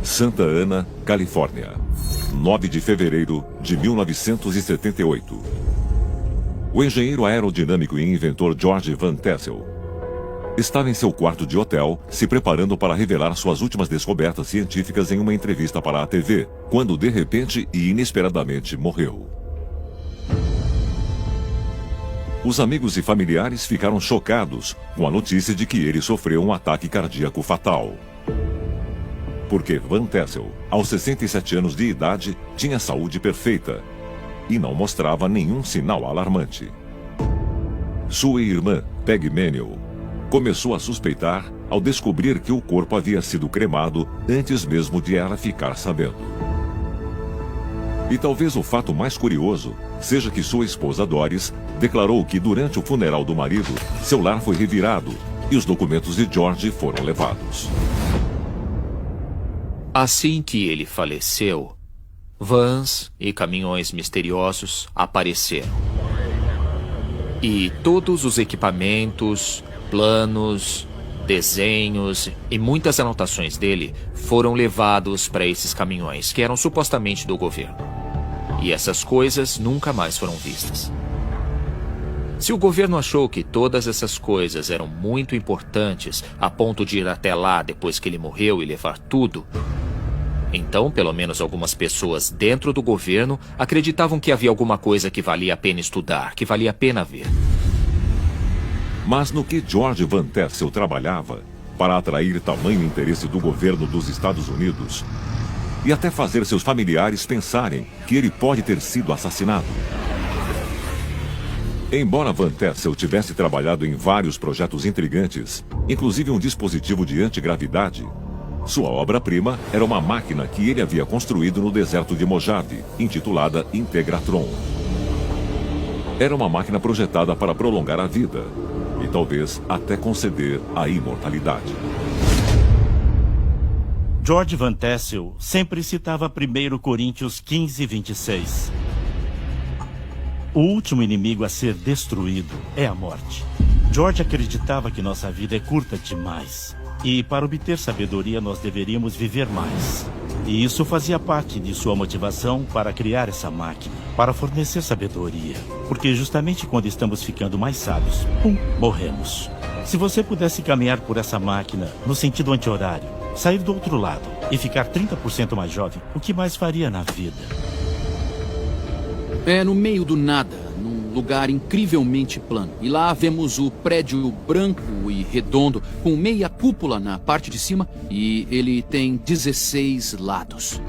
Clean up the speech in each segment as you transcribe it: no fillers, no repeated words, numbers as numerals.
Santa Ana, Califórnia, 9 de fevereiro de 1978. O engenheiro aerodinâmico e inventor George Van Tassel estava em seu quarto de hotel, se preparando para revelar suas últimas descobertas científicas em uma entrevista para a TV, quando de repente e inesperadamente morreu. Os amigos e familiares ficaram chocados com a notícia de que ele sofreu um ataque cardíaco fatal. Porque Van Tassel, aos 67 anos de idade, tinha saúde perfeita e não mostrava nenhum sinal alarmante. Sua irmã, Peggy Manuel, começou a suspeitar ao descobrir que o corpo havia sido cremado antes mesmo de ela ficar sabendo. E talvez o fato mais curioso seja que sua esposa Doris declarou que durante o funeral do marido, seu lar foi revirado e os documentos de George foram levados. Assim que ele faleceu, vans e caminhões misteriosos apareceram. E todos os equipamentos, planos, desenhos e muitas anotações dele foram levados para esses caminhões, que eram supostamente do governo. E essas coisas nunca mais foram vistas. Se o governo achou que todas essas coisas eram muito importantes a ponto de ir até lá depois que ele morreu e levar tudo, então, pelo menos algumas pessoas dentro do governo acreditavam que havia alguma coisa que valia a pena estudar, que valia a pena ver. Mas no que George Van Tassel trabalhava para atrair tamanho interesse do governo dos Estados Unidos e até fazer seus familiares pensarem que ele pode ter sido assassinado? Embora Van Tassel tivesse trabalhado em vários projetos intrigantes, inclusive um dispositivo de antigravidade, sua obra-prima era uma máquina que ele havia construído no deserto de Mojave, intitulada Integratron. Era uma máquina projetada para prolongar a vida e talvez até conceder a imortalidade. George Van Tassel sempre citava 1 Coríntios 15:26. O último inimigo a ser destruído é a morte. George acreditava que nossa vida é curta demais. E para obter sabedoria nós deveríamos viver mais. E isso fazia parte de sua motivação para criar essa máquina, para fornecer sabedoria. Porque justamente quando estamos ficando mais sábios, morremos. Se você pudesse caminhar por essa máquina no sentido anti-horário, sair do outro lado e ficar 30% mais jovem, o que mais faria na vida? É no meio do nada, num lugar incrivelmente plano. E lá vemos o prédio branco e redondo, com meia cúpula na parte de cima, e ele tem 16 lados.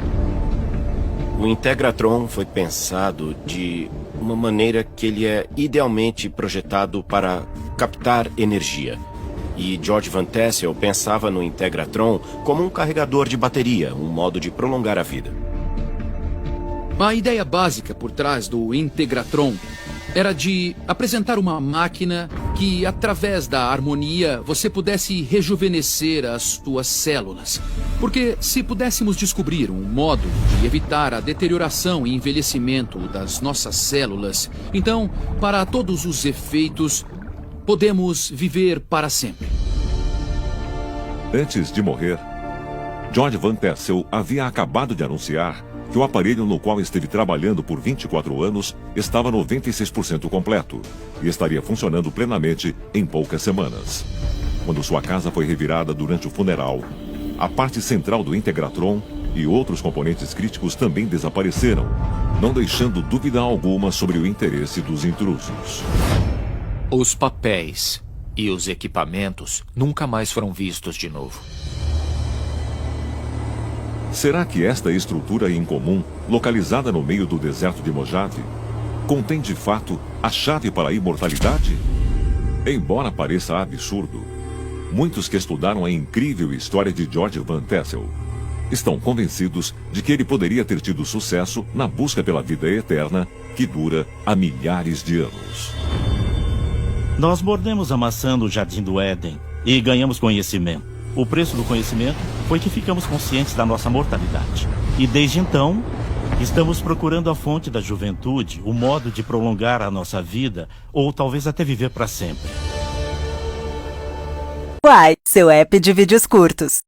O Integratron foi pensado de uma maneira que ele é idealmente projetado para captar energia. E George Van Tassel pensava no Integratron como um carregador de bateria, um modo de prolongar a vida. A ideia básica por trás do Integratron era de apresentar uma máquina que, através da harmonia, você pudesse rejuvenescer as suas células. Porque se pudéssemos descobrir um modo de evitar a deterioração e envelhecimento das nossas células, então, para todos os efeitos, podemos viver para sempre. Antes de morrer, George Van Tassel havia acabado de anunciar que o aparelho no qual esteve trabalhando por 24 anos estava 96% completo e estaria funcionando plenamente em poucas semanas. Quando sua casa foi revirada durante o funeral, a parte central do Integratron e outros componentes críticos também desapareceram, não deixando dúvida alguma sobre o interesse dos intrusos. Os papéis e os equipamentos nunca mais foram vistos de novo. Será que esta estrutura incomum, localizada no meio do deserto de Mojave, contém de fato a chave para a imortalidade? Embora pareça absurdo, muitos que estudaram a incrível história de George Van Tassel estão convencidos de que ele poderia ter tido sucesso na busca pela vida eterna que dura há milhares de anos. Nós mordemos a maçã no Jardim do Éden e ganhamos conhecimento. O preço do conhecimento foi que ficamos conscientes da nossa mortalidade. E desde então, estamos procurando a fonte da juventude, o modo de prolongar a nossa vida, ou talvez até viver para sempre. Uai, seu app de vídeos curtos.